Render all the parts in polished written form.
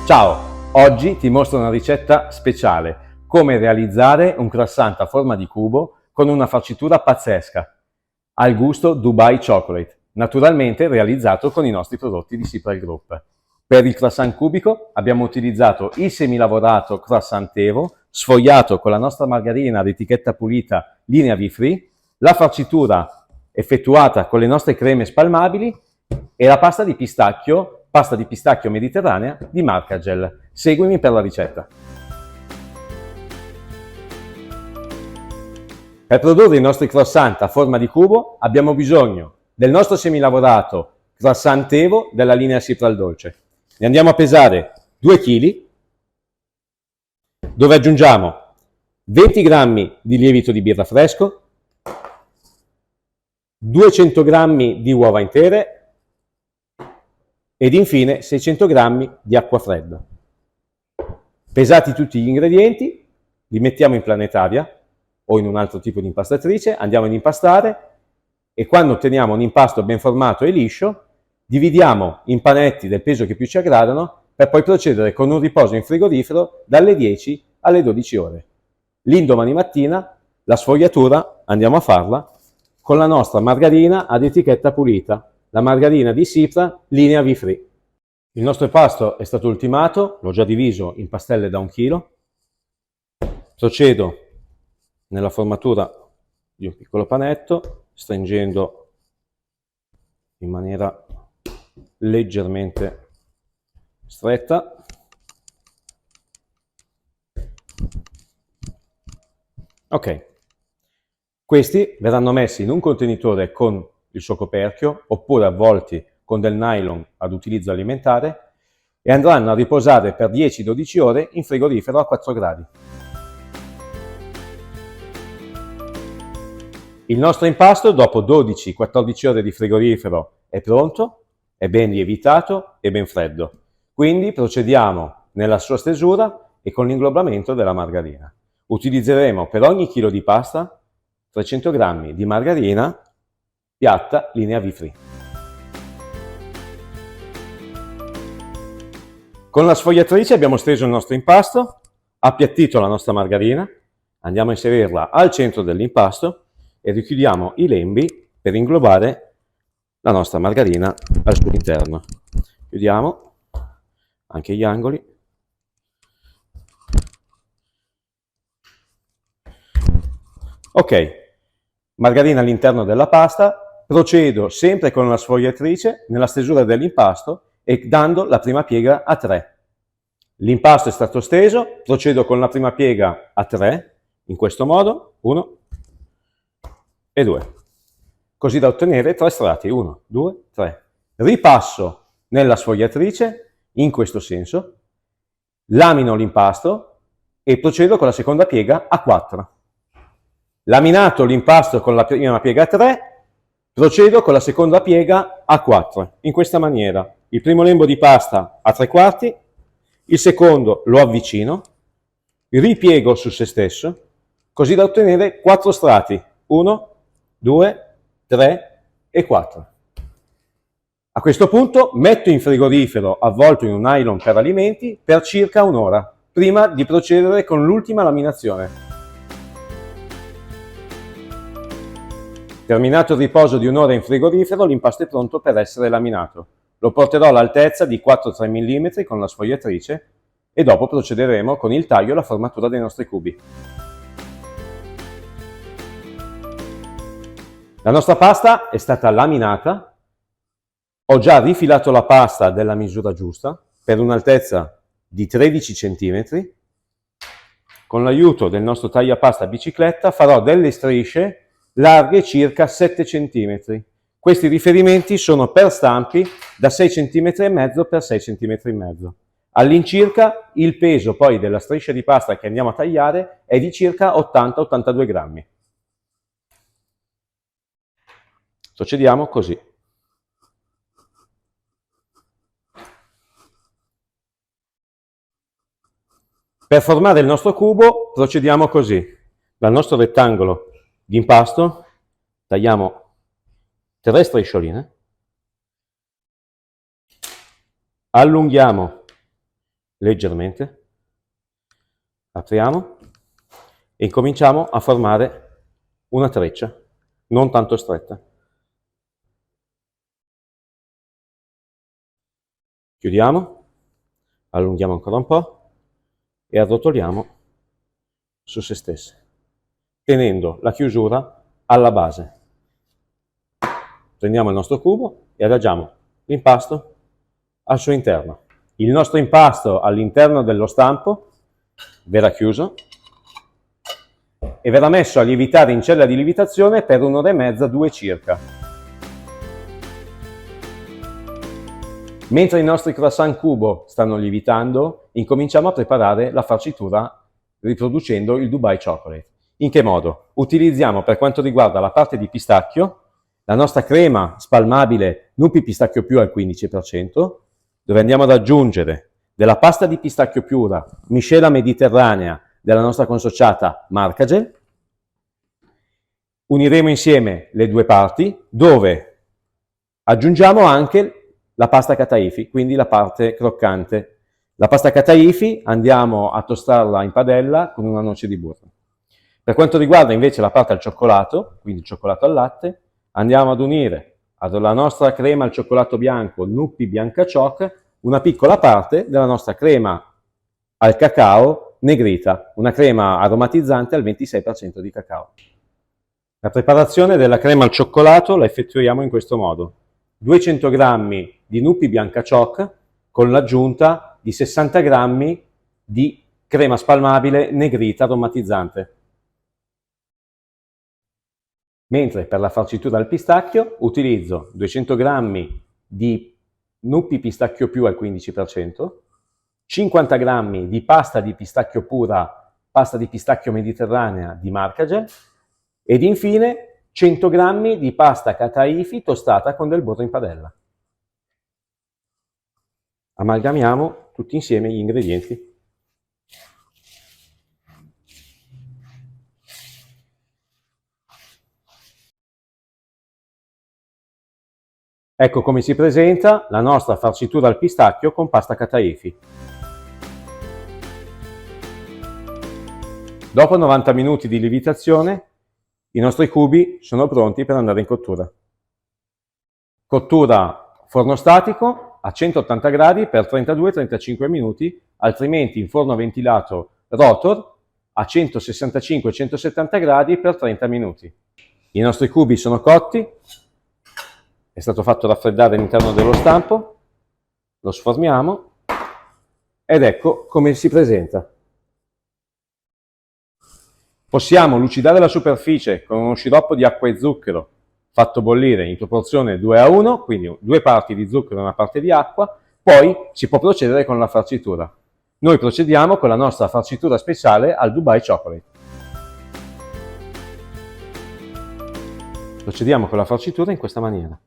Ciao, oggi ti mostro una ricetta speciale, come realizzare un croissant a forma di cubo con una farcitura pazzesca, al gusto Dubai Chocolate, naturalmente realizzato con i nostri prodotti di Cipral Group. Per il croissant cubico abbiamo utilizzato il semilavorato croissant Evo, sfogliato con la nostra margarina ad etichetta pulita linea V-Free, la farcitura effettuata con le nostre creme spalmabili e la pasta di pistacchio mediterranea di Marcagel. Seguimi per la ricetta. Per produrre i nostri croissant a forma di cubo abbiamo bisogno del nostro semilavorato croissant Evo della linea Cipral Dolce. Ne andiamo a pesare 2 kg, dove aggiungiamo 20 g di lievito di birra fresco, 200 g di uova intere ed infine 600 g di acqua fredda. Pesati tutti gli ingredienti, li mettiamo in planetaria o in un altro tipo di impastatrice, andiamo ad impastare e quando otteniamo un impasto ben formato e liscio, dividiamo in panetti del peso che più ci aggradano per poi procedere con un riposo in frigorifero dalle 10 alle 12 ore. L'indomani mattina la sfogliatura andiamo a farla con la nostra margarina ad etichetta pulita, la margarina di Cipral linea V-Free. Il nostro impasto è stato ultimato, l'ho già diviso in pastelle da 1 chilo. Procedo nella formatura di un piccolo panetto, stringendo in maniera leggermente stretta. Ok, questi verranno messi in un contenitore con il suo coperchio oppure avvolti con del nylon ad utilizzo alimentare e andranno a riposare per 10-12 ore in frigorifero a 4 gradi. Il nostro impasto dopo 12-14 ore di frigorifero è pronto, è ben lievitato e ben freddo. Quindi procediamo nella sua stesura e con l'inglobamento della margarina. Utilizzeremo per ogni chilo di pasta 300 g di margarina piatta linea V-Free. Con la sfogliatrice abbiamo steso il nostro impasto, appiattito la nostra margarina, andiamo a inserirla al centro dell'impasto e richiudiamo i lembi per inglobare la nostra margarina al suo interno. Chiudiamo anche gli angoli. Ok, margarina all'interno della pasta, procedo sempre con la sfogliatrice nella stesura dell'impasto e dando la prima piega a 3. L'impasto è stato steso, procedo con la prima piega a 3, in questo modo, 1 e 2, così da ottenere 3 strati, 1, 2, 3. Ripasso nella sfogliatrice, in questo senso, lamino l'impasto e procedo con la seconda piega a 4. Laminato l'impasto con la prima piega a 3, procedo con la seconda piega a 4, in questa maniera. Il primo lembo di pasta a 3/4, il secondo lo avvicino, ripiego su se stesso, così da ottenere 4 strati, 1, 2, 3 e 4. A questo punto metto in frigorifero avvolto in un nylon per alimenti per circa un'ora, prima di procedere con l'ultima laminazione. Terminato il riposo di un'ora in frigorifero, l'impasto è pronto per essere laminato. Lo porterò all'altezza di 4-3 mm con la sfogliatrice e dopo procederemo con il taglio e la formatura dei nostri cubi. La nostra pasta è stata laminata, ho già rifilato la pasta della misura giusta per un'altezza di 13 cm. Con l'aiuto del nostro tagliapasta a bicicletta farò delle strisce larghe circa 7 cm. Questi riferimenti sono per stampi da 6 cm e mezzo per 6 cm e mezzo. All'incirca il peso poi della striscia di pasta che andiamo a tagliare è di circa 80-82 grammi. Procediamo così. Per formare il nostro cubo procediamo così. Dal nostro rettangolo di impasto tagliamo 3 striscioline, allunghiamo leggermente, apriamo e incominciamo a formare una treccia, non tanto stretta. Chiudiamo, allunghiamo ancora un po' e arrotoliamo su se stesse, tenendo la chiusura alla base. Prendiamo il nostro cubo e adagiamo l'impasto al suo interno. Il nostro impasto all'interno dello stampo verrà chiuso e verrà messo a lievitare in cella di lievitazione per 1 ora e mezza, 2 circa. Mentre i nostri croissant cubo stanno lievitando, incominciamo a preparare la farcitura riproducendo il Dubai Chocolate. In che modo? Utilizziamo, per quanto riguarda la parte di pistacchio, la nostra crema spalmabile Nupi Pistacchio Più al 15%, dove andiamo ad aggiungere della pasta di pistacchio piura, miscela mediterranea della nostra consociata Marcagel. Uniremo insieme le due parti, dove aggiungiamo anche la pasta Kataifi, quindi la parte croccante. La pasta Kataifi andiamo a tostarla in padella con una noce di burro. Per quanto riguarda invece la parte al cioccolato, quindi il cioccolato al latte, andiamo ad unire alla nostra crema al cioccolato bianco Nuppi Bianca Choc una piccola parte della nostra crema al cacao Negrita, una crema aromatizzante al 26% di cacao. La preparazione della crema al cioccolato la effettuiamo in questo modo: 200 g di Nuppi Bianca Choc con l'aggiunta di 60 g di crema spalmabile Negrita aromatizzante. Mentre per la farcitura al pistacchio utilizzo 200 g di Nuppi Pistacchio Più al 15%, 50 g di pasta di pistacchio pura, pasta di pistacchio mediterranea di Marcagel ed infine 100 g di pasta Kataifi tostata con del burro in padella. Amalgamiamo tutti insieme gli ingredienti. Ecco come si presenta la nostra farcitura al pistacchio con pasta Kataifi. Dopo 90 minuti di lievitazione, i nostri cubi sono pronti per andare in cottura. Cottura forno statico a 180 gradi per 32-35 minuti, altrimenti in forno ventilato rotor a 165-170 gradi per 30 minuti. I nostri cubi sono cotti. È stato fatto raffreddare all'interno dello stampo, lo sformiamo ed ecco come si presenta. Possiamo lucidare la superficie con uno sciroppo di acqua e zucchero fatto bollire in proporzione 2:1, quindi 2 parti di zucchero e una parte di acqua, poi si può procedere con la farcitura. Noi procediamo con la nostra farcitura speciale al Dubai Chocolate. Procediamo con la farcitura in questa maniera.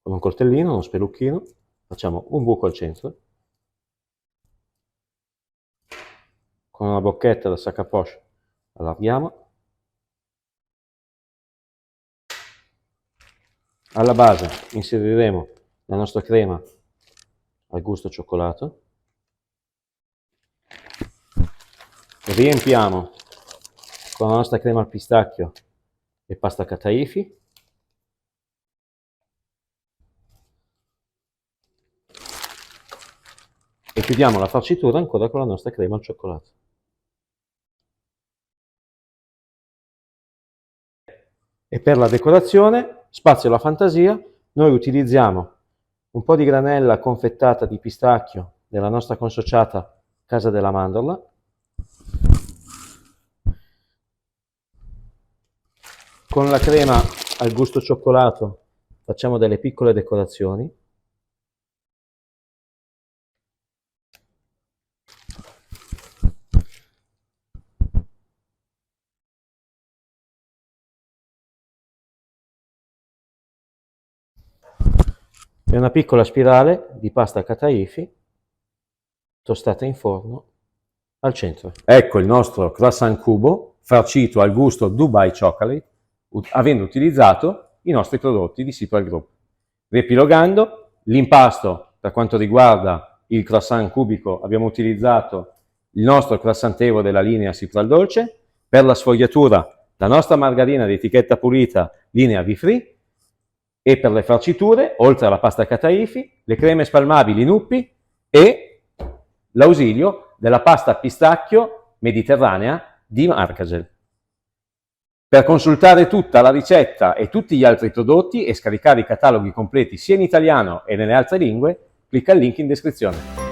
Con un coltellino, uno spelucchino, facciamo un buco al centro, con una bocchetta da sac à poche allarghiamo, alla base inseriremo la nostra crema al gusto cioccolato, riempiamo con la nostra crema al pistacchio e pasta Kataifi, e chiudiamo la farcitura ancora con la nostra crema al cioccolato. E per la decorazione, spazio alla fantasia, noi utilizziamo un po' di granella confettata di pistacchio della nostra consociata Casa della Mandorla, con la crema al gusto cioccolato facciamo delle piccole decorazioni. E una piccola spirale di pasta Kataifi tostata in forno al centro. Ecco il nostro croissant cubo farcito al gusto Dubai Chocolate, avendo utilizzato i nostri prodotti di Sipral Group. Riepilogando, l'impasto per quanto riguarda il croissant cubico abbiamo utilizzato il nostro croissant Evo della linea Sipro al dolce, per la sfogliatura la nostra margarina di etichetta pulita linea V-Free, e per le farciture, oltre alla pasta Cataifi, le creme spalmabili Nuppi e l'ausilio della pasta pistacchio mediterranea di Marcagel. Per consultare tutta la ricetta e tutti gli altri prodotti e scaricare i cataloghi completi sia in italiano e nelle altre lingue, clicca il link in descrizione.